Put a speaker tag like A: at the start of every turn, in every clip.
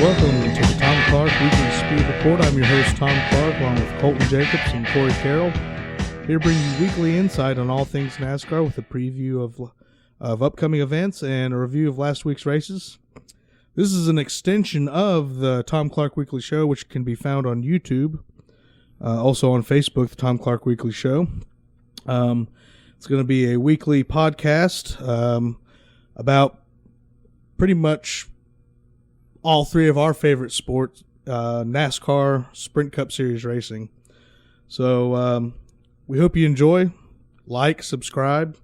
A: Welcome to the Tom Clark Weekly Speed Report. I'm your host, Tom Clark, along with Colton Jacobs and Corey Carroll, here to bring you weekly insight on all things NASCAR with a preview of upcoming events and a review of last week's races. This is an extension of the Tom Clark Weekly Show, which can be found on YouTube, also on Facebook, the Tom Clark Weekly Show. It's going to be a weekly podcast about pretty much all three of our favorite sports, NASCAR, Sprint Cup Series racing. So we hope you enjoy. Like, subscribe,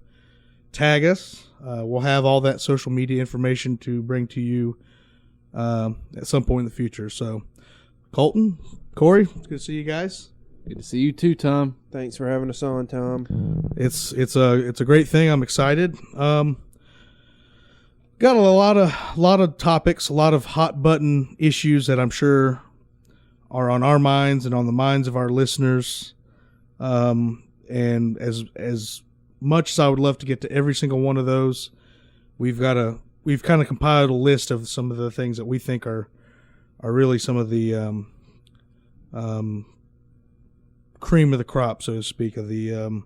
A: tag us. We'll have all that social media information to bring to you at some point in the future. So, Colton, Corey, it's good to see you guys.
B: Good to see you too, Tom.
C: Thanks for having us on, Tom.
A: It's a great thing. I'm excited. Got a lot of topics, a lot of hot button issues that I'm sure are on our minds and on the minds of our listeners. And as much as I would love to get to every single one of those, we've kind of compiled a list of some of the things that we think are really some of the cream of the crop, so to speak, of the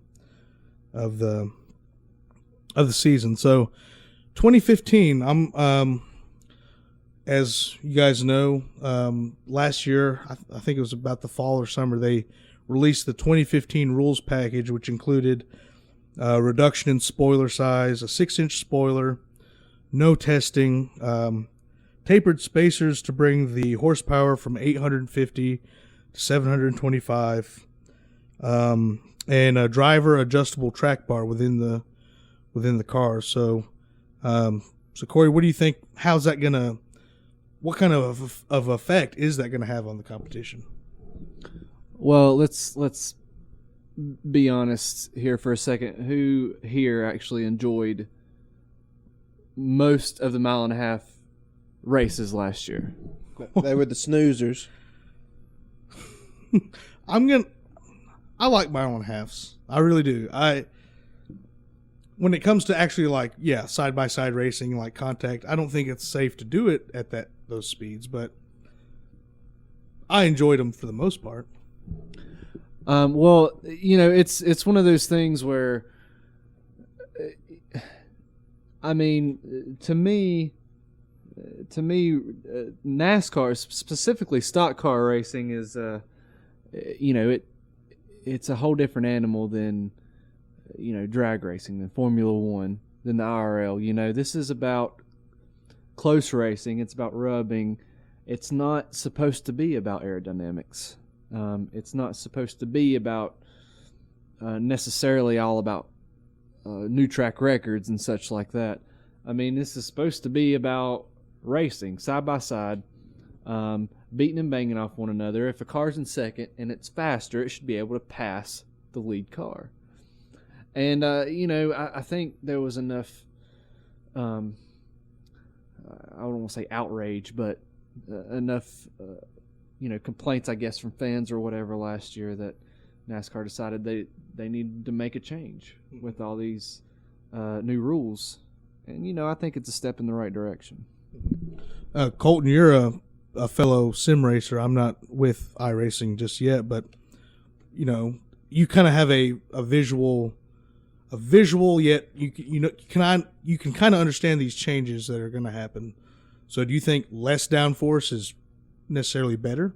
A: season. So 2015, as you guys know, last year, I think it was about the fall or summer, they released the 2015 rules package, which included a reduction in spoiler size, a 6-inch spoiler, no testing, tapered spacers to bring the horsepower from 850 to 725, and a driver adjustable track bar within the car. So Corey, what do you think? How's that gonna? What kind of effect is that gonna have on the competition?
B: Well, let's be honest here for a second. Who here actually enjoyed most of the mile-and-a-half races last year?
C: They were the snoozers.
A: I like mile-and-a-halves. I really do. When it comes to actually side-by-side racing, like contact, I don't think it's safe to do it at those speeds, but I enjoyed them for the most part.
B: Well, it's one of those things where, I mean, to me, NASCAR, specifically stock car racing, is, it's a whole different animal than, drag racing, than Formula One, than the IRL. This is about close racing. It's about rubbing. It's not supposed to be about aerodynamics. It's not supposed to be about necessarily all about new track records and such like that. I mean, this is supposed to be about racing side by side, beating and banging off one another. If a car's in second and it's faster, it should be able to pass the lead car. And, I think there was enough, I don't want to say outrage, but enough, complaints, I guess, from fans or whatever last year that NASCAR decided they needed to make a change with all these new rules. And, I think it's a step in the right direction.
A: Colton, you're a fellow sim racer. I'm not with iRacing just yet, but, you kind of have a visual, yet you can kind of understand these changes that are going to happen. So do you think less downforce is necessarily better?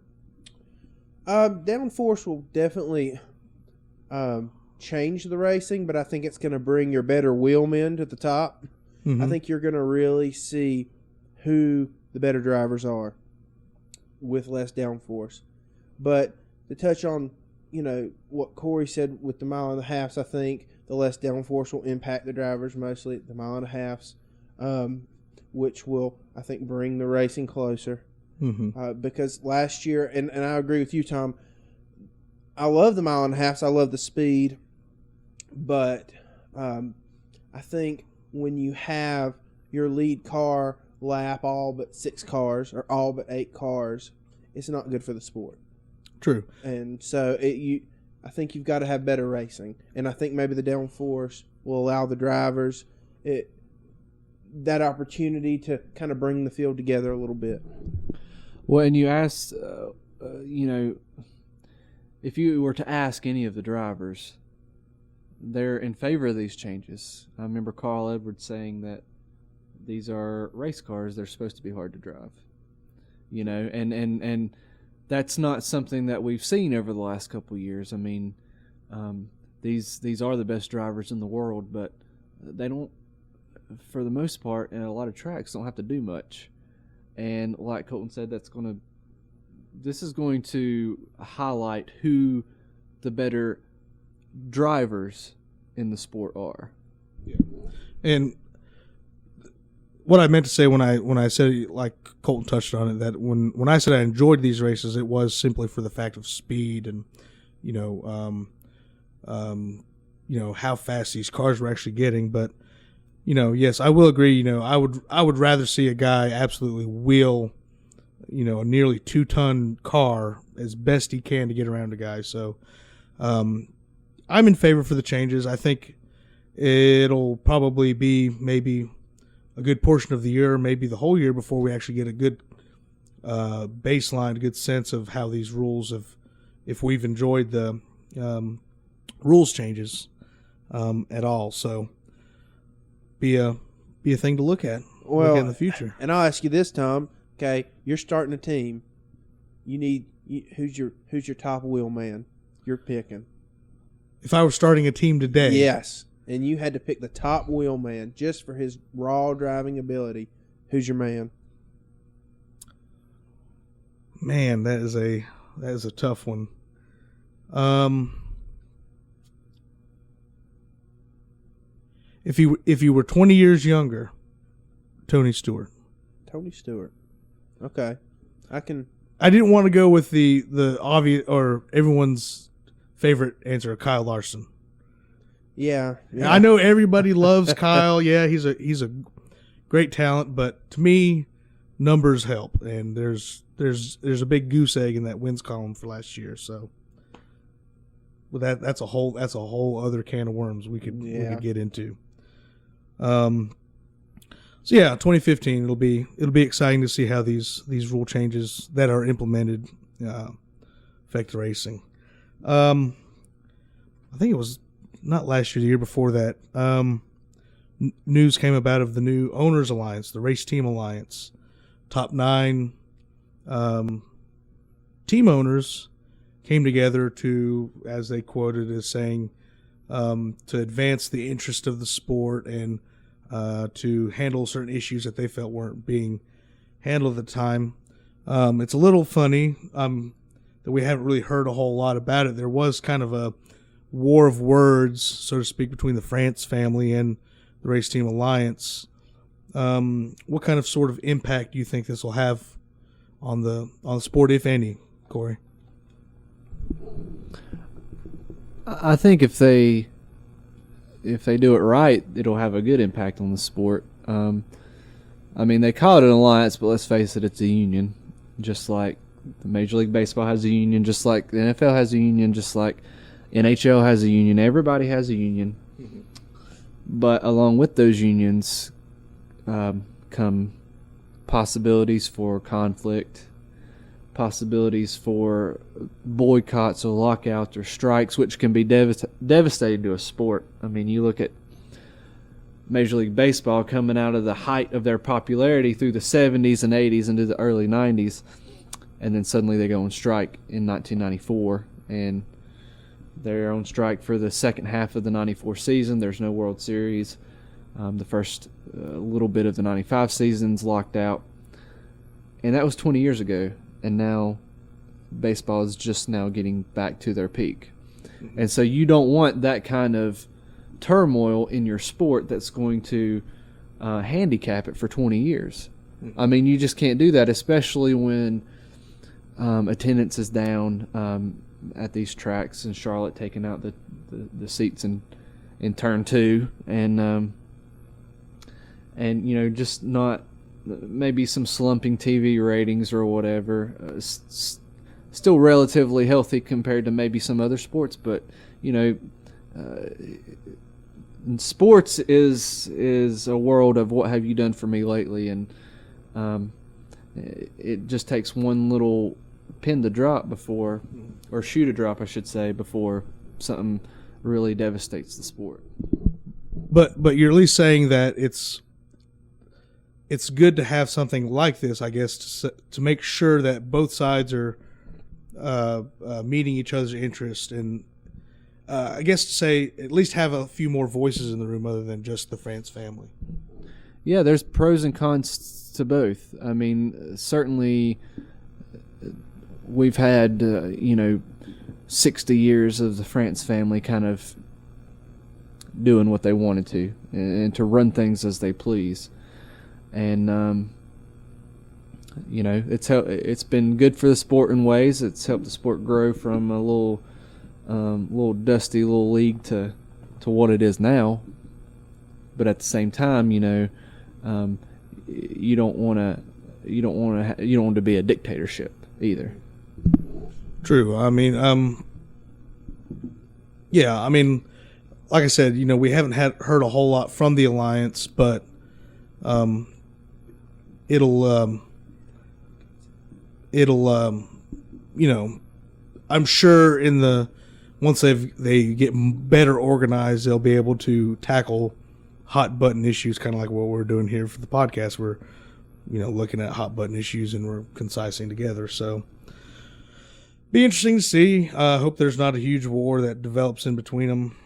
C: Downforce will definitely change the racing, but I think it's going to bring your better wheelmen to the top. Mm-hmm. I think you're going to really see who the better drivers are with less downforce. But to touch on, what Corey said with the mile-and-a-halves, I think the less downforce will impact the drivers mostly at the mile-and-a-halves, which will, I think, bring the racing closer. Mm-hmm. Because last year, and I agree with you, Tom, I love the mile-and-a-halves. I love the speed. But I think when you have your lead car lap all but 6 cars or all but 8 cars, it's not good for the sport.
A: True.
C: And so I think you've got to have better racing. And I think maybe the downforce will allow the drivers that opportunity to kind of bring the field together a little bit.
B: Well, and you asked, if you were to ask any of the drivers, they're in favor of these changes. I remember Carl Edwards saying that these are race cars; they're supposed to be hard to drive. And that's not something that we've seen over the last couple of years. I mean, these are the best drivers in the world, but they don't, for the most part, in a lot of tracks, don't have to do much. And like Colton said, this is going to highlight who the better drivers in the sport are.
A: Yeah. And what I meant to say when I said, like Colton touched on it, that when I said I enjoyed these races, it was simply for the fact of speed and how fast these cars were actually getting. But yes, I will agree. I would rather see a guy absolutely wheel a nearly 2-ton car as best he can to get around a guy. So I'm in favor for the changes. I think it'll probably be maybe a good portion of the year, maybe the whole year, before we actually get a good baseline, a good sense of how these rules if we've enjoyed the rules changes at all. So be a thing to look at in the future.
C: And I'll ask you this, Tom. Okay, you're starting a team. Who's your top wheel man you're picking?
A: If I were starting a team today,
C: yes, and you had to pick the top wheel man just for his raw driving ability, who's your man?
A: Man, that is a tough one. If you were 20 years younger, Tony Stewart.
C: Tony Stewart. Okay, I
A: didn't want to go with the obvious or everyone's favorite answer, Kyle Larson.
C: Yeah.
A: I know everybody loves Kyle. Yeah, he's a great talent, but to me, numbers help, and there's a big goose egg in that wins column for last year. So, with that's a whole other can of worms we could get into. So yeah, 2015 it'll be exciting to see how these rule changes that are implemented affect racing. I think it was not last year, the year before that. News came about of the new Owners Alliance, the Race Team Alliance. Top 9 team owners came together to, as they quoted as saying, to advance the interest of the sport and to handle certain issues that they felt weren't being handled at the time. It's a little funny that we haven't really heard a whole lot about it. There was kind of a war of words, so to speak, between the France family and the Race Team Alliance. What kind of sort of impact do you think this will have on the sport, if any, Corey?
B: I think if they do it right, it'll have a good impact on the sport. I mean, they call it an alliance, but let's face it, it's a union. Just like the Major League Baseball has a union, just like the NFL has a union, just like NHL has a union. Everybody has a union. Mm-hmm. But along with those unions come possibilities for conflict, possibilities for boycotts or lockouts or strikes, which can be devastating to a sport. I mean, you look at Major League Baseball coming out of the height of their popularity through the 70s and 80s into the early 90s, and then suddenly they go on strike in 1994, and they're on strike for the second half of the 94 season. There's no World Series. The first little bit of the 95 season's locked out, and that was 20 years ago. And now baseball is just now getting back to their peak. And so you don't want that kind of turmoil in your sport that's going to handicap it for 20 years. I mean, you just can't do that, especially when attendance is down at these tracks in Charlotte, taking out the seats in turn 2. And just not maybe some slumping TV ratings or whatever. Still relatively healthy compared to maybe some other sports, but sports is a world of what have you done for me lately, and it just takes one little pin to drop before, or shoe to drop, I should say, before something really devastates the sport.
A: But you're at least saying that it's good to have something like this, I guess, to make sure that both sides are meeting each other's interest, and I guess to say at least have a few more voices in the room other than just the France family.
B: Yeah, there's pros and cons to both. I mean, certainly we've had 60 years of the France family kind of doing what they wanted to, and to run things as they please. And it's been good for the sport in ways. It's helped the sport grow from a little dusty little league to what it is now. But at the same time, you don't want to be a dictatorship either.
A: True. I mean, yeah. I mean, like I said, we haven't heard a whole lot from the alliance, but it'll I'm sure once they get better organized, they'll be able to tackle hot button issues, kind of like what we're doing here for the podcast. We're looking at hot button issues and we're concising together. So be interesting to see. Hope there's not a huge war that develops in between them.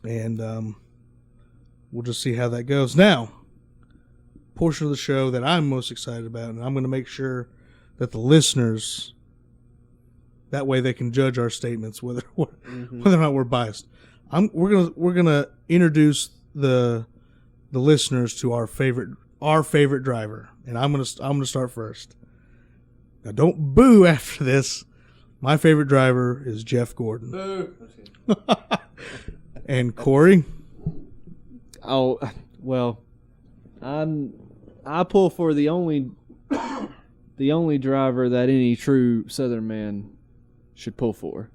A: And we'll just see how that goes. Now, portion of the show that I'm most excited about, and I'm going to make sure that the listeners, that way they can judge our statements whether or not we're biased. We're gonna introduce the listeners to our favorite driver, and I'm gonna start first. Now, don't boo after this. My favorite driver is Jeff Gordon.
B: Boo.
A: And Corey?
B: Oh, well, I pull for the only driver that any true Southern man should pull for.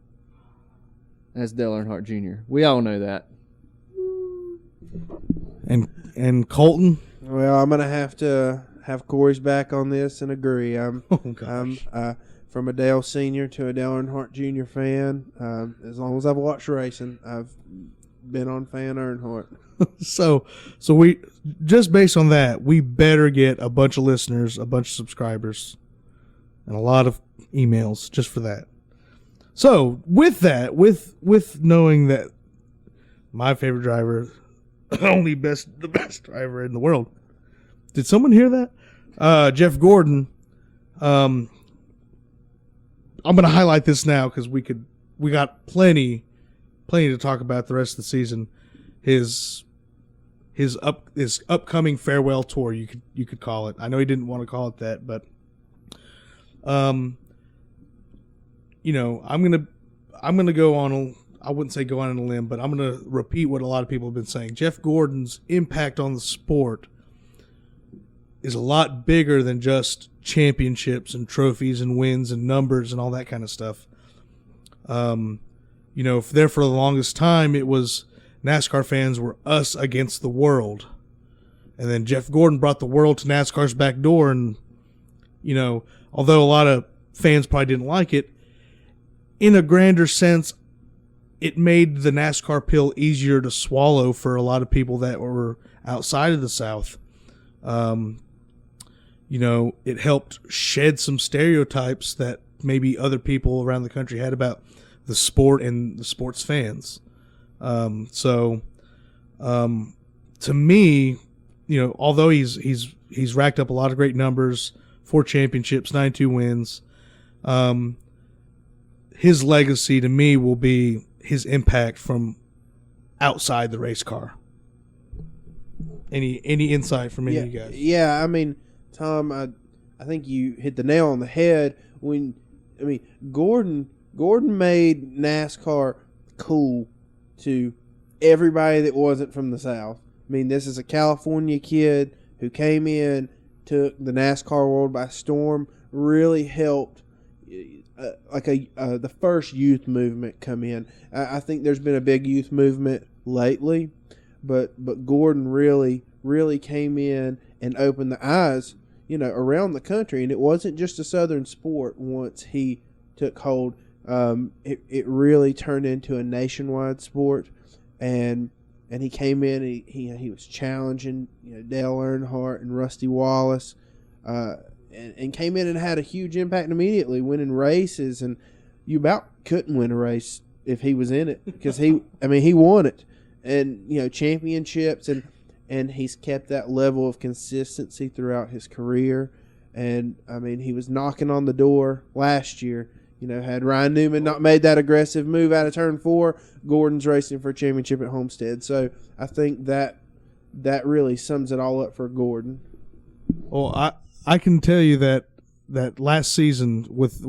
B: That's Dale Earnhardt Jr. We all know that.
A: And Colton?
C: Well, I'm gonna have to have Corey's back on this and agree. I'm from a Dale Senior to a Dale Earnhardt Jr. fan. As long as I've watched racing, I've been on fan Earnhardt.
A: So we, just based on that, we better get a bunch of listeners, a bunch of subscribers, and a lot of emails just for that. So with that, with knowing that my favorite driver, the best driver in the world. Did someone hear that? Jeff Gordon. I'm going to highlight this now because we got plenty to talk about the rest of the season. His upcoming farewell tour, you could call it. I know he didn't want to call it that, but I'm gonna go on I wouldn't say go on a limb, but I'm gonna repeat what a lot of people have been saying. Jeff Gordon's impact on the sport is a lot bigger than just championships and trophies and wins and numbers and all that kind of stuff. For the longest time, it was NASCAR fans were us against the world. And then Jeff Gordon brought the world to NASCAR's back door. And, although a lot of fans probably didn't like it, in a grander sense, it made the NASCAR pill easier to swallow for a lot of people that were outside of the South. It helped shed some stereotypes that maybe other people around the country had about the sport and the sports fans. To me, although he's racked up a lot of great numbers, 4 championships, 92 wins, his legacy to me will be his impact from outside the race car. Any insight from any of you guys?
C: Yeah, I mean, Tom, I think you hit the nail on the head Gordon made NASCAR cool to everybody that wasn't from the South. I mean, this is a California kid who came in, took the NASCAR world by storm, really helped the first youth movement come in. I think there's been a big youth movement lately, but Gordon really came in and opened the eyes, around the country. And it wasn't just a Southern sport once he took hold. It really turned into a nationwide sport. And he came in, he was challenging Dale Earnhardt and Rusty Wallace, and came in and had a huge impact immediately, winning races. And you about couldn't win a race if he was in it, because he won it, and championships, and he's kept that level of consistency throughout his career. And he was knocking on the door last year. Had Ryan Newman not made that aggressive move out of turn 4, Gordon's racing for a championship at Homestead. So I think that really sums it all up for Gordon.
A: Well, I can tell you that last season with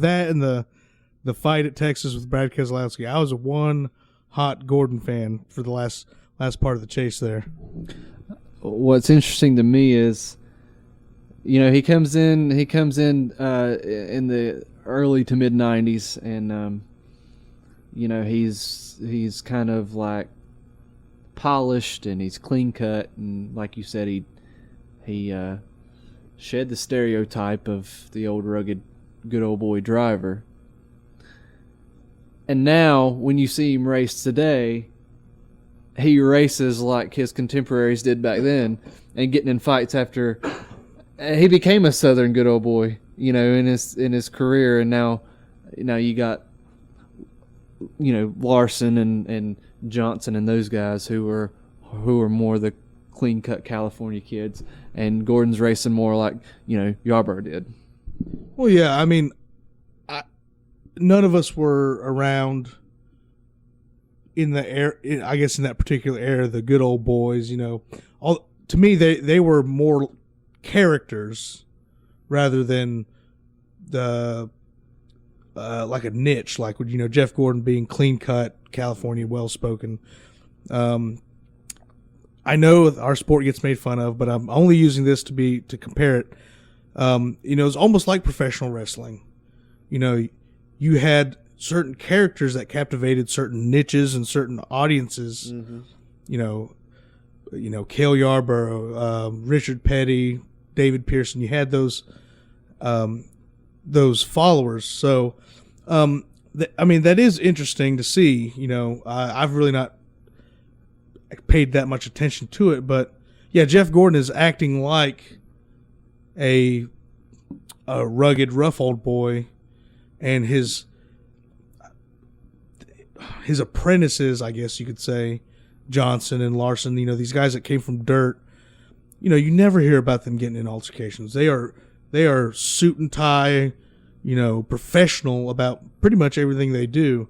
A: that and the fight at Texas with Brad Keselowski, I was a one hot Gordon fan for the last part of the chase there.
B: What's interesting to me is, he comes in in the early to mid 90s, and he's kind of like polished, and he's clean cut, and like you said, he shed the stereotype of the old rugged good old boy driver. And now when you see him race today, he races like his contemporaries did back then, and getting in fights after he became a Southern good old boy, in his career. And now you got Larson and Johnson and those guys who are more the clean cut California kids, and Gordon's racing more like Yarborough did.
A: Well, yeah, none of us were around in the era, I guess in that particular era, the good old boys. To me they were more characters rather than the like a niche, like Jeff Gordon being clean cut California, well spoken. I know our sport gets made fun of, but I'm only using this to compare it. It's almost like professional wrestling. You had certain characters that captivated certain niches and certain audiences. Mm-hmm. Cale Yarborough, Richard Petty, David Pearson. You had those followers. So, that is interesting to see. I've really not paid that much attention to it, but yeah, Jeff Gordon is acting like a rugged, rough old boy, and his apprentices, I guess you could say, Johnson and Larson, these guys that came from dirt, you never hear about them getting in altercations. They are suit and tie, professional about pretty much everything they do.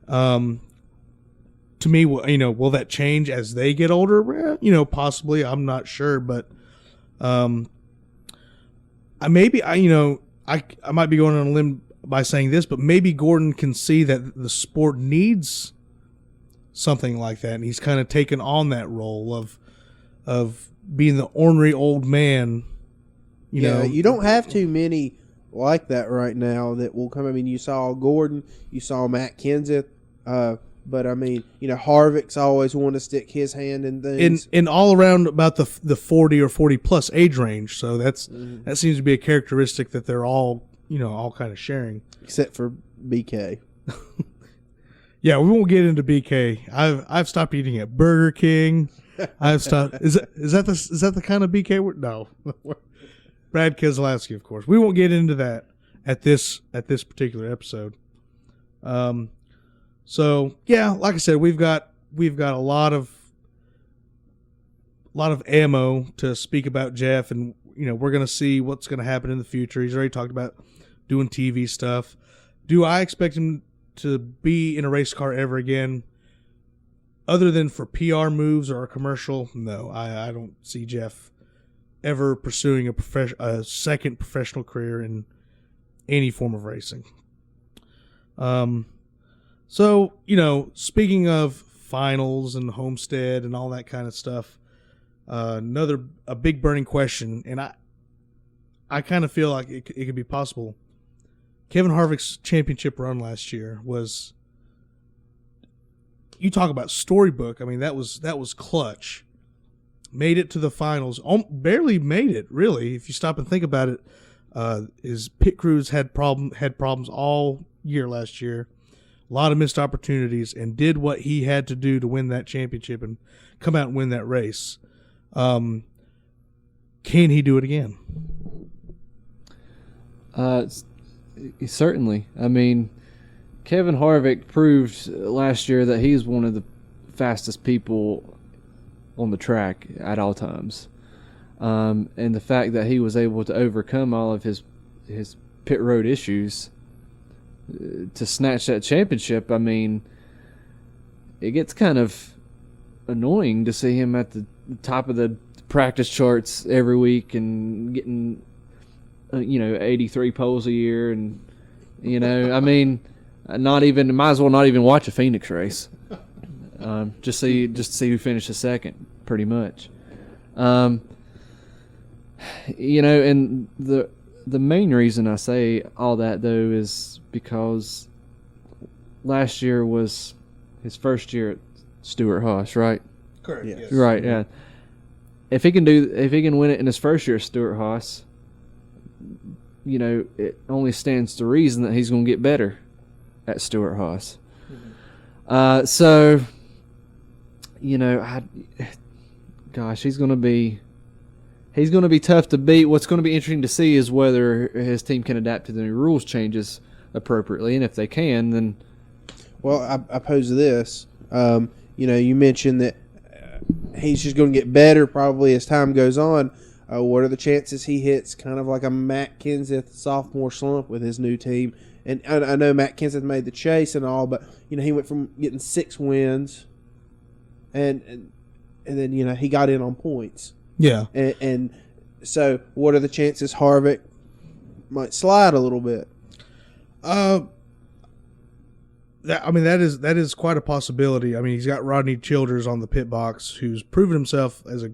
A: To me, will that change as they get older? Possibly. I'm not sure, but I might be going on a limb by saying this, but maybe Gordon can see that the sport needs something like that, and he's kind of taken on that role of being the ornery old man.
C: You don't have too many like that right now that will come. You saw Gordon, you saw Matt Kenseth, but Harvick's always want to stick his hand in things.
A: In all around about the 40 or 40 plus age range. So that seems to be a characteristic that they're all kind of sharing,
C: except for BK.
A: Yeah, we won't get into BK. I've stopped eating at Burger King. I've stopped. Is that the kind of BK? No, Brad Keselowski, of course. We won't get into that at this particular episode. So yeah, like I said, we've got a lot of ammo to speak about Jeff, and we're gonna see what's gonna happen in the future. He's already talked about doing TV stuff. Do I expect him to be in a race car ever again, other than for PR moves or a commercial? No, I don't see Jeff ever pursuing a second professional career in any form of racing. So, speaking of finals and Homestead and all that kind of stuff, a big burning question, and I kind of feel like it could be possible. Kevin Harvick's championship run last year was, you talk about storybook. That was clutch. made it to the finals. Barely made it, really. If you stop and think about it, his pit crews had problems all year last year. A lot of missed opportunities, and did what he had to do to win that championship and come out and win that race. Can he do it again?
B: Certainly. I mean, Kevin Harvick proved last year that he's one of the fastest people on the track at all times. And the fact that he was able to overcome all of his pit road issues to snatch that championship, I mean, it gets kind of annoying to see him at the top of the practice charts every week and getting 83 poles a year, and I mean, might as well not even watch a Phoenix race. Just to see who finishes second, pretty much. And the main reason I say all that, though, is because last year was his first year at Stewart-Haas, right?
A: Correct.
C: Yes.
B: Right. Yeah. If he can win it in his first year at Stewart-Haas, it only stands to reason that he's going to get better at Stewart-Haas. Mm-hmm. He's going to be tough to beat. What's going to be interesting to see is whether his team can adapt to the new rules changes appropriately, and if they can, then.
C: Well, I pose this. You mentioned that he's just going to get better probably as time goes on. What are the chances he hits kind of like a Matt Kenseth sophomore slump with his new team? And I know Matt Kenseth made the chase and all, but he went from getting 6 wins, and then he got in on points.
A: Yeah.
C: And so, what are the chances Harvick might slide a little bit?
A: That is quite a possibility. I mean, he's got Rodney Childers on the pit box, who's proven himself as a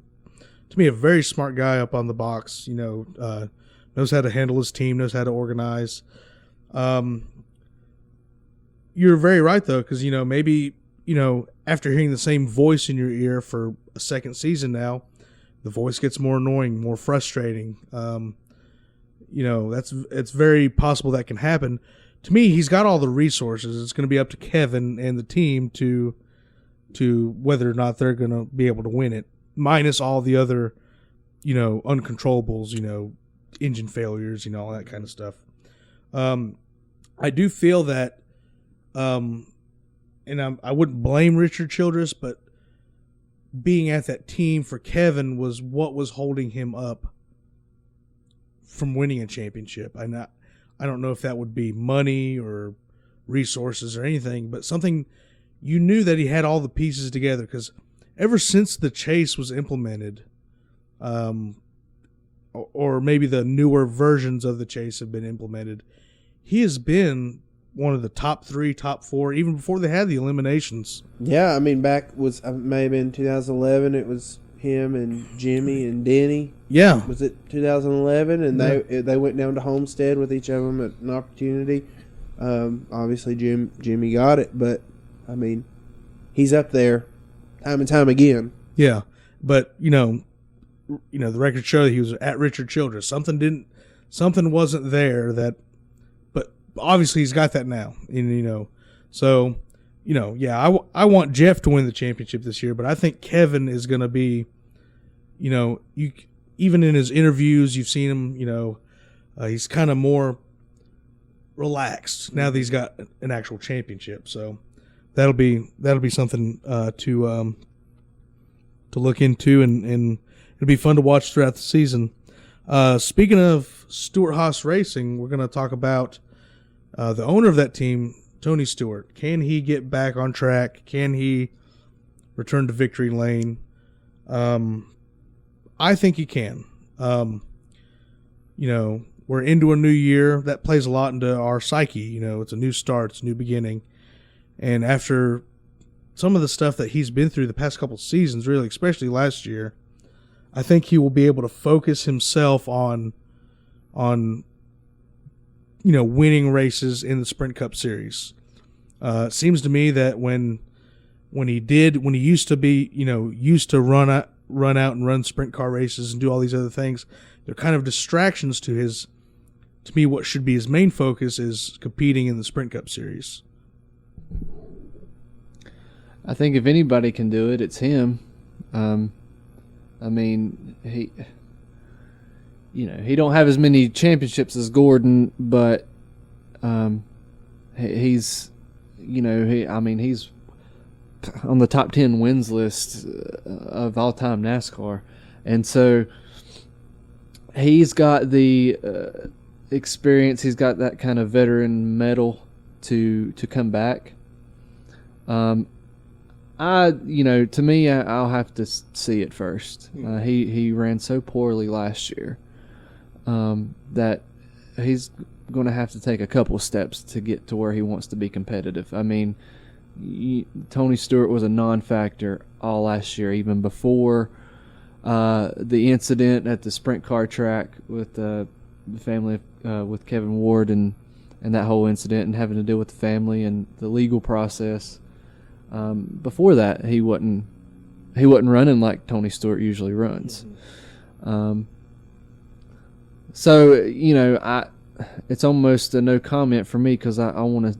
A: very smart guy up on the box. Knows how to handle his team, knows how to organize. You're very right, though, because maybe after hearing the same voice in your ear for a second season now, the voice gets more annoying, more frustrating. It's very possible that can happen. To me, he's got all the resources. It's going to be up to Kevin and the team to whether or not they're going to be able to win it, minus all the other, uncontrollables, engine failures, all that kind of stuff. I do feel that, and I wouldn't blame Richard Childress, but being at that team for Kevin was what was holding him up from winning a championship. I don't know if that would be money or resources or anything, but something you knew that he had all the pieces together, because ever since the chase was implemented, or maybe the newer versions of the chase have been implemented, he has been one of the top 3, top 4, even before they had the eliminations.
C: Yeah, I mean, may have been 2011. It was him and Jimmy and Denny.
A: Yeah.
C: Was it 2011? And they went down to Homestead with each of them at an opportunity. Obviously, Jimmy got it, but I mean, he's up there time and time again.
A: Yeah, but the records show that he was at Richard Childress. Something wasn't there that, but obviously he's got that now. And I want Jeff to win the championship this year, but I think Kevin is going to be, even in his interviews, you've seen him, he's kind of more relaxed now that he's got an actual championship. So that'll be something to look into, and it'll be fun to watch throughout the season. Speaking of Stewart-Haas Racing, we're going to talk about the owner of that team, Tony Stewart. Can he get back on track? Can he return to victory lane? I think he can. We're into a new year. That plays a lot into our psyche. It's a new start. It's a new beginning. And after some of the stuff that he's been through the past couple of seasons, really, especially last year, I think he will be able to focus himself on winning races in the Sprint Cup Series. It seems to me that when he used to run run out and run sprint car races and do all these other things. They're kind of distractions to his. To me, what should be his main focus is competing in the Sprint Cup Series.
B: I think if anybody can do it, it's him. I mean, he don't have as many championships as Gordon, but he's on the top 10 wins list of all-time NASCAR, and so he's got the experience. He's got that kind of veteran mettle to come back. To me, I'll have to see it first. He ran so poorly last year that he's going to have to take a couple steps to get to where he wants to be competitive. I mean, Tony Stewart was a non-factor all last year, even before the incident at the sprint car track with the family with Kevin Ward and that whole incident, and having to deal with the family and the legal process. Before that, he wasn't running like Tony Stewart usually runs. It's almost a no comment for me, because I want to,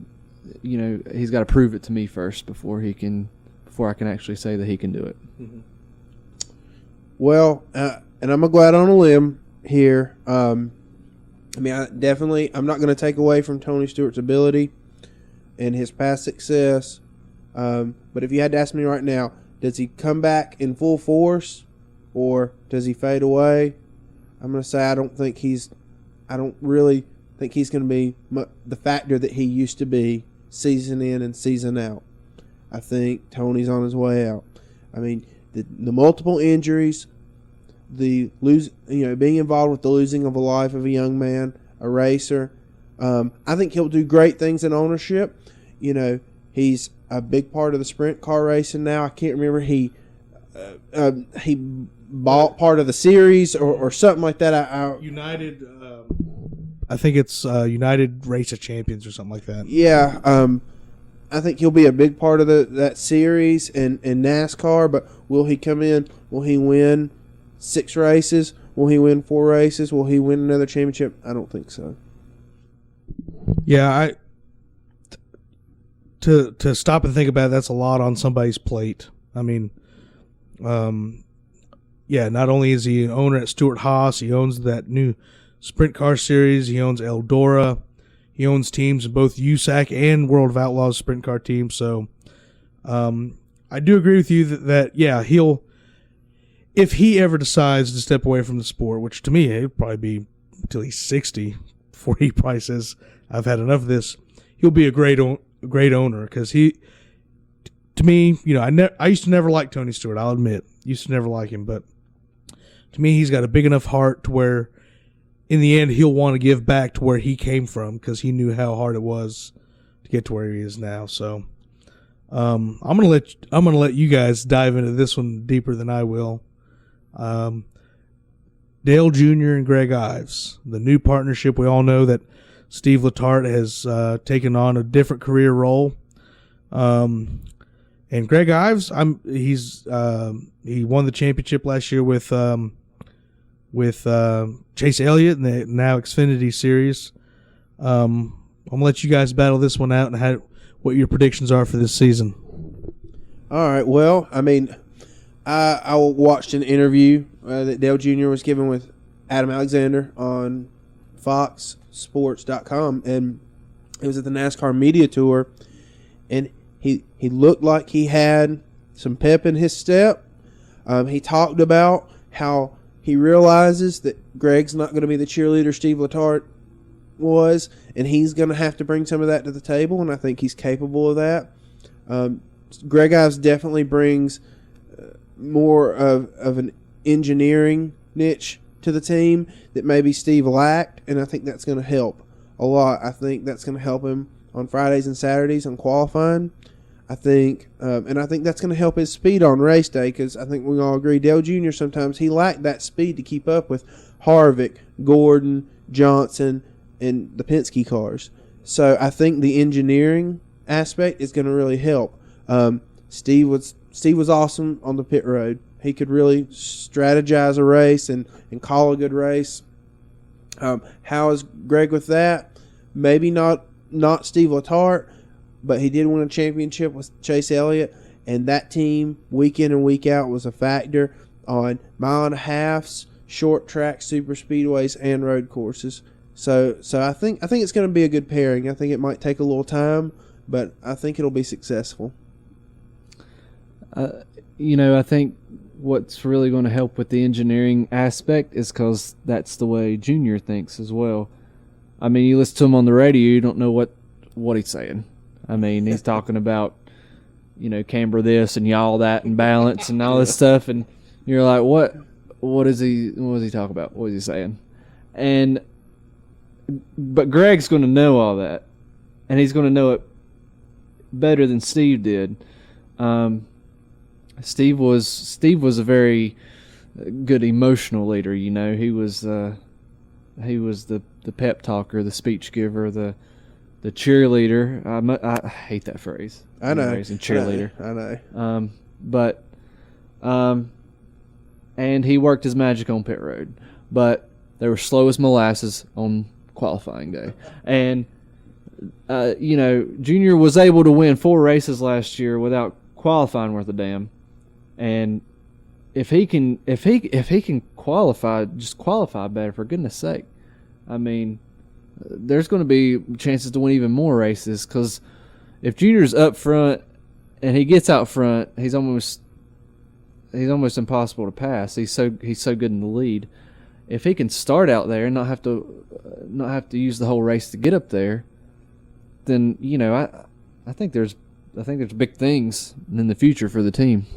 B: he's got to prove it to me first before I can actually say that he can do it.
C: Mm-hmm. Well, and I'm gonna go out on a limb here. I'm not going to take away from Tony Stewart's ability and his past success. But if you had to ask me right now, does he come back in full force or does he fade away? I'm going to say I don't really think he's going to be the factor that he used to be season in and season out. I think Tony's on his way out. I mean, the multiple injuries, being involved with the losing of a life of a young man, a racer. I think he'll do great things in ownership. He's a big part of the sprint car racing now. I can't remember, he bought part of the series or something like that.
A: United, I think it's United Race of Champions or something like that.
C: Yeah, I think he'll be a big part of that series and NASCAR. But will he come in? Will he win 6 races? Will he win 4 races? Will he win another championship? I don't think so.
A: Yeah, to stop and think about it, that's a lot on somebody's plate. I mean, not only is he an owner at Stewart-Haas, he owns that new sprint car series, he owns Eldora, he owns teams in both USAC and World of Outlaws sprint car teams. So I do agree with you that he'll, if he ever decides to step away from the sport, which to me it'll probably be until he's 60 before he probably says, I've had enough of this, he'll be a great owner, because he, to me, I used to never like Tony Stewart, I'll admit. Used to never like him, but to me he's got a big enough heart to where in the end he'll want to give back to where he came from, because he knew how hard it was to get to where he is now. So I'm gonna let you guys dive into this one deeper than I will. Dale Jr. and Greg Ives, the new partnership. We all know that Steve Letarte has taken on a different career role. And Greg Ives, he won the championship last year with Chase Elliott in the now Xfinity Series. I'm gonna let you guys battle this one out and what your predictions are for this season.
C: All right. Well, I mean, I watched an interview that Dale Jr. was given with Adam Alexander on FoxSports.com, and it was at the NASCAR media tour, and he looked like he had some pep in his step. He talked about how he realizes that Greg's not going to be the cheerleader Steve Letarte was, and he's going to have to bring some of that to the table, and I think he's capable of that. Greg Ives definitely brings more of an engineering niche to the team that maybe Steve lacked, and I think that's going to help a lot. I think that's going to help him on Fridays and Saturdays on qualifying. I think that's going to help his speed on race day, because I think we all agree Dale Jr. sometimes he lacked that speed to keep up with Harvick, Gordon, Johnson, and the Penske cars. So I think the engineering aspect is going to really help. Steve was awesome on the pit road He could really strategize a race and call a good race. How is Greg with that? Maybe not Steve Letarte, but he did win a championship with Chase Elliott, and that team week in and week out was a factor on mile and a halves, short track, super speedways, and road courses. So I think it's going to be a good pairing. I think it might take a little time, but I think it'll be successful.
B: I think what's really going to help with the engineering aspect is because that's the way Junior thinks as well. I mean, you listen to him on the radio, you don't know what he's saying. I mean, he's talking about, camber this and yaw that and balance and all this stuff, and you're like, what is he talking about? What is he saying? But Greg's going to know all that, and he's going to know it better than Steve did. Steve was a very good emotional leader. He was the pep talker, the speech giver, the cheerleader. I hate that phrase.
C: I know.
B: Cheerleader.
C: I
B: know. And he worked his magic on pit road, but they were slow as molasses on qualifying day. And Junior was able to win 4 races last year without qualifying worth a damn. And if he can qualify, just qualify better, for goodness sake. I mean, there's going to be chances to win even more races, because if Junior's up front and he gets out front, he's almost impossible to pass. He's so good in the lead. If he can start out there and not have to use the whole race to get up there, then I think there's big things in the future for the team.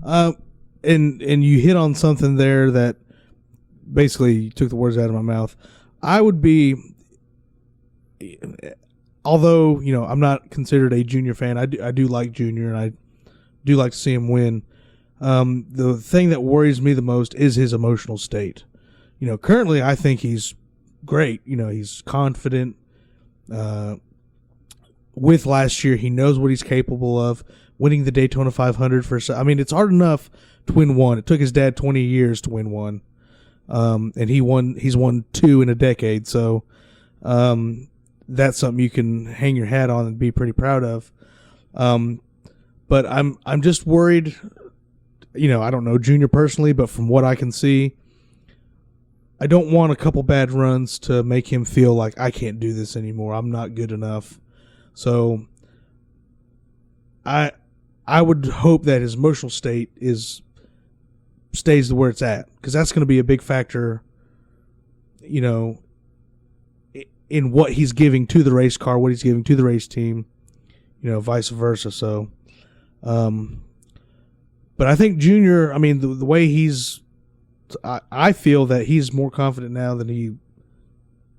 A: And you hit on something there that basically took the words out of my mouth. I would be, although I'm not considered a Junior fan, I do like Junior, and I do like to see him win. The thing that worries me the most is his emotional state. Currently I think he's great. He's confident. With last year, he knows what he's capable of. Winning the Daytona 500 it's hard enough to win one. It took his dad 20 years to win one. And he's won 2 in a decade. So, that's something you can hang your hat on and be pretty proud of. But I'm just worried, I don't know Junior personally, but from what I can see, I don't want a couple bad runs to make him feel like I can't do this anymore. I'm not good enough. So I would hope that his emotional state stays where it's at, because that's going to be a big factor, in what he's giving to the race car, what he's giving to the race team, vice versa. So, but I think Junior, the way I feel that he's more confident now than he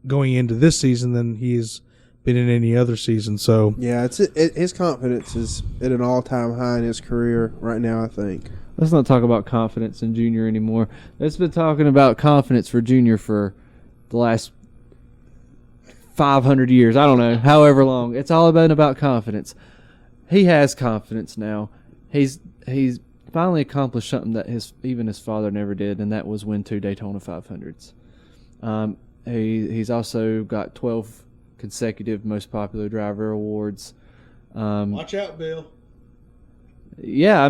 A: going into this season than he's been in any other season. So
C: yeah, his confidence is at an all-time high in his career right now, I think.
B: Let's not talk about confidence in Junior anymore. Let's been talking about confidence for Junior for the last 500 years. I don't know, however long. It's all been about confidence. He has confidence now. He's finally accomplished something that even his father never did, and that was win 2 Daytona 500s. He's also got 12 consecutive Most Popular Driver awards.
A: Watch out, Bill.
B: Yeah,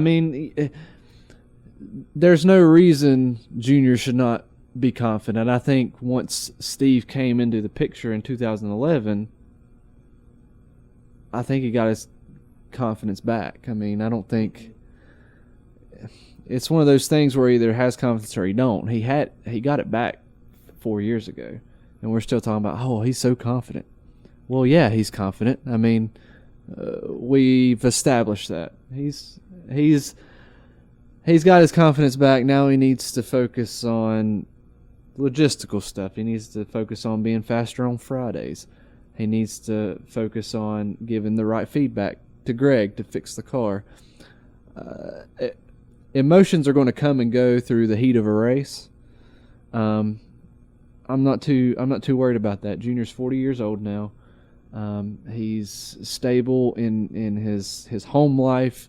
B: there's no reason Junior should not be confident. I think once Steve came into the picture in 2011, I think he got his confidence back. I don't think it's one of those things where he either has confidence or he don't. He got it back 4 years ago, and we're still talking about, he's so confident. Well, yeah, he's confident. We've established that he's got his confidence back. Now he needs to focus on logistical stuff. He needs to focus on being faster on Fridays. He needs to focus on giving the right feedback to Greg to fix the car. Emotions are going to come and go through the heat of a race. I'm not too worried about that. Junior's 40 years old now. He's stable in his home life.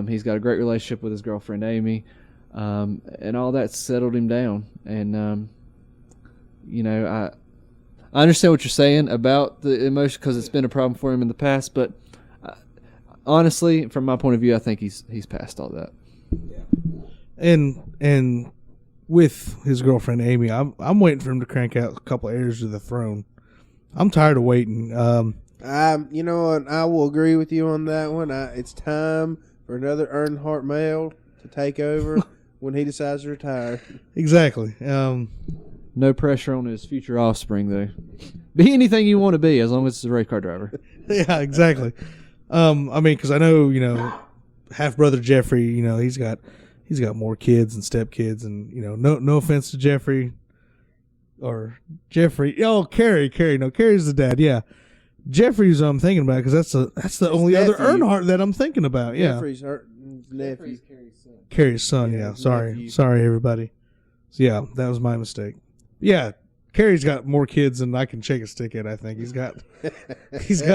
B: He's got a great relationship with his girlfriend Amy. and all that settled him down. And I understand what you're saying about the emotion because it's been a problem for him in the past. But honestly, from my point of view, I think he's past all that.
A: And with his girlfriend Amy, I'm waiting for him to crank out a couple heirs to the throne. I'm tired of waiting.
C: You know what? I will agree with you on that one. It's time for another Earnhardt male to take over when he decides to retire.
A: Exactly.
B: No pressure on his future offspring, though. Be anything you want to be, as long as it's a race car driver.
A: Yeah, exactly. Because I know, half brother Jeffrey, he's got more kids and stepkids, and no offense to Jeffrey or Jeffrey. Oh, Carrie. No, Carrie's the dad. Yeah, Jeffrey's I'm thinking about because that's the only
C: nephew.
A: other Earnhardt that I'm thinking about. Yeah,
C: Jeffrey's nephew.
A: Carrie's son. Yeah, sorry everybody. So yeah, that was my mistake. Yeah, Carrie's got more kids than I can shake a stick at. I think he's got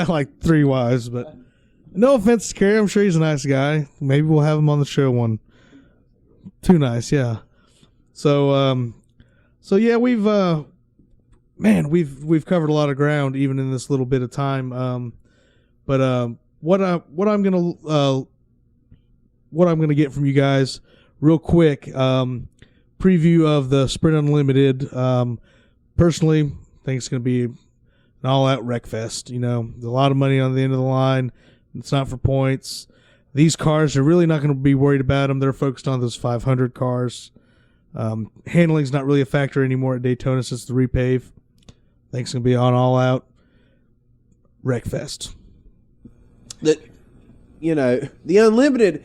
A: like 3 wives. But no offense to Carrie, I'm sure he's a nice guy. Maybe we'll have him on the show one. Too nice, yeah. So yeah, we've covered a lot of ground even in this little bit of time. But what I'm gonna get from you guys real quick. Preview of the Sprint Unlimited. Personally, think it's going to be an all-out wreck fest. A lot of money on the end of the line. It's not for points. These cars are really not going to be worried about them. They're focused on those 500 cars. Handling's not really a factor anymore at Daytona since the repave. I think it's going to be on all-out wreck fest.
C: The Unlimited,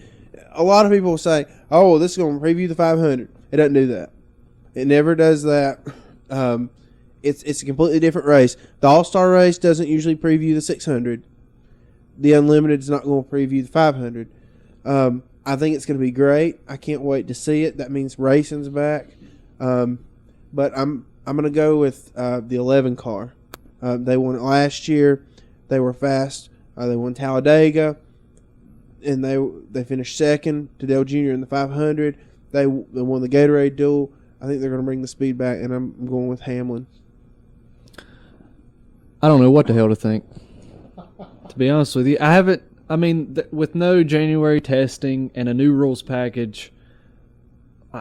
C: a lot of people say, oh, this is going to preview the 500. It doesn't do that. It never does that. It's a completely different race. The All-Star race doesn't usually preview the 600. The Unlimited is not going to preview the 500. I think it's going to be great. I can't wait to see it. That means racing's back. But I'm going to go with the 11 car. They won it last year. They were fast. They won Talladega, and they finished second to Dale Jr. in the 500. They won the Gatorade Duel. I think they're going to bring the speed back, and I'm going with Hamlin.
B: I don't know what the hell to think. To be honest with you, I haven't. With no January testing and a new rules package,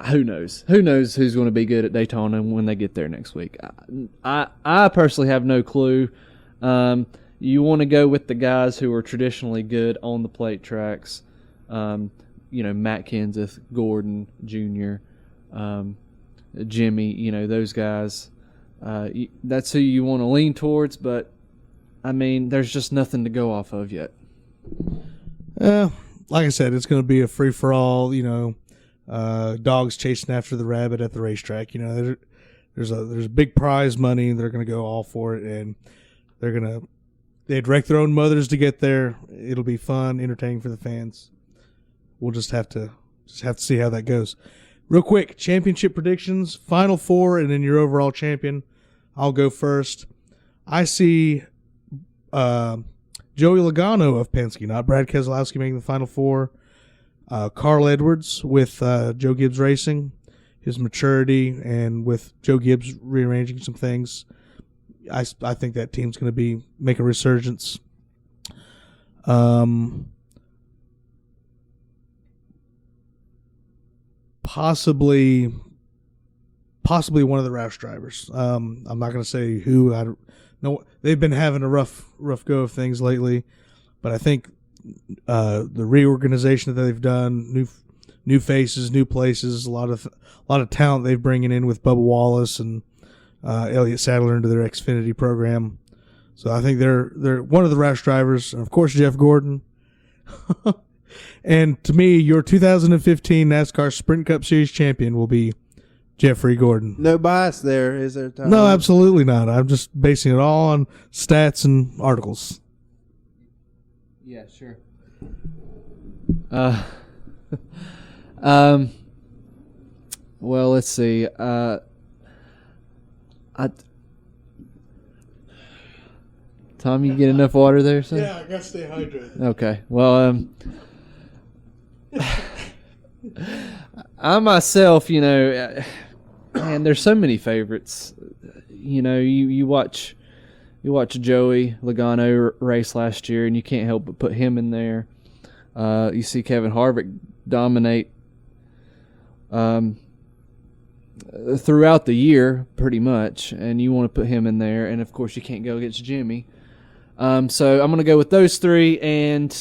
B: who knows? Who knows who's going to be good at Daytona when they get there next week? I personally have no clue. You want to go with the guys who are traditionally good on the plate tracks. Matt Kenseth, Gordon Jr., Jimmy, those guys. That's who you want to lean towards, but, there's just nothing to go off of yet.
A: Like I said, it's going to be a free-for-all, dogs chasing after the rabbit at the racetrack. There's big prize money, and they're going to go all for it, and they'd wreck their own mothers to get there. It'll be fun, entertaining for the fans. We'll just have to see how that goes. Real quick, championship predictions, Final Four, and then your overall champion. I'll go first. I see Joey Logano of Penske, not Brad Keselowski, making the Final Four. Carl Edwards with Joe Gibbs Racing, his maturity, and with Joe Gibbs rearranging some things, I think that team's going to make a resurgence. Possibly one of the Roush drivers. I'm not going to say who. I don't know. They've been having a rough go of things lately, but I think the reorganization that they've done, new faces, new places, a lot of talent they've bringing in with Bubba Wallace and Elliott Sadler into their Xfinity program. So I think they're one of the Roush drivers, and of course Jeff Gordon. And to me, your 2015 NASCAR Sprint Cup Series champion will be Jeffrey Gordon.
C: No bias there, is there, Tom?
A: No, absolutely not. I'm just basing it all on stats and articles.
B: Yeah, sure. Well, let's see. Tom, you get enough water there, son?
A: Yeah, I got to stay hydrated.
B: Okay. Well, I myself, man, there's so many favorites. You watch Joey Logano race last year, and you can't help but put him in there. You see Kevin Harvick dominate throughout the year, pretty much, and you want to put him in there. And of course, you can't go against Jimmy. So I'm going to go with those three. And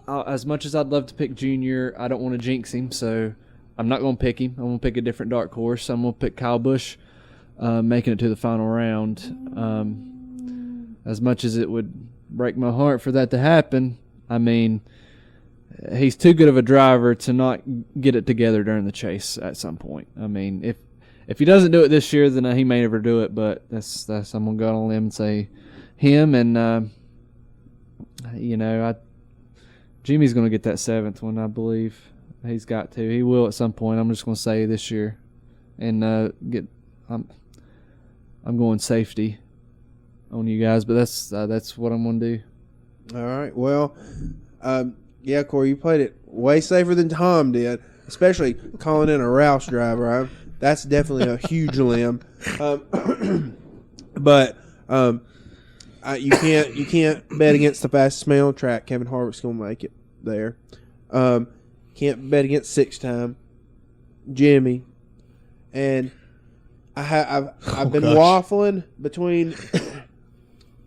B: as much as I'd love to pick Junior, I don't want to jinx him, so I'm not going to pick him. I'm going to pick a different dark horse. I'm going to pick Kyle Busch, making it to the final round. As much as it would break my heart for that to happen, I mean, he's too good of a driver to not get it together during the chase at some point. I mean, if he doesn't do it this year, then he may never do it. But that's I'm gonna go on a limb and say him. And Jimmy's gonna get that 7th one. I believe he's got to. He will at some point. I'm just gonna say this year, and I'm going safety on you guys. But that's what I'm gonna do.
C: All right. Well, yeah, Corey, you played it way safer than Tom did, especially calling in a Roush driver. That's definitely a huge limb. But you can't bet against the fastest man on track. Kevin Harvick's gonna make it there. Can't bet against 6-time Jimmy, and I've been waffling between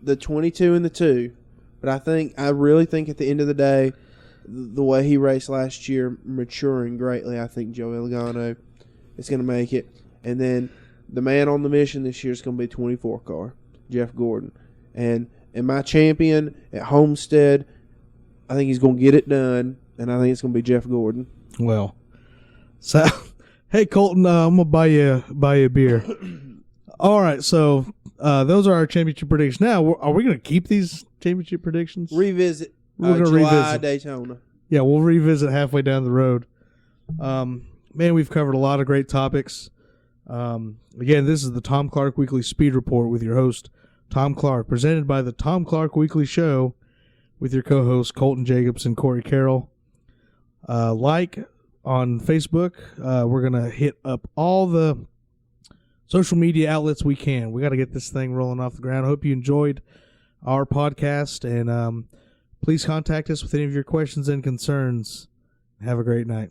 C: the 22 and the 2. But I really think at the end of the day, the way he raced last year, maturing greatly, I think Joey Logano is going to make it. And then the man on the mission this year is going to be 24 car, Jeff Gordon. And my champion at Homestead, I think he's going to get it done, and I think it's going to be Jeff Gordon.
A: Well, so hey Colton, I'm gonna buy you a beer. All right, so those are our championship predictions. Now, are we going to keep these championship predictions?
C: Revisit
A: We're gonna
C: July
A: revisit
C: Daytona.
A: Yeah, we'll revisit halfway down the road. Man, we've covered a lot of great topics. Again, this is the Tom Clark Weekly Speed Report with your host, Tom Clark, presented by the Tom Clark Weekly Show with your co-hosts, Colton Jacobs and Corey Carroll. Like on Facebook. We're going to hit up all the social media outlets we can. We got to get this thing rolling off the ground. I hope you enjoyed our podcast, and please contact us with any of your questions and concerns. Have a great night.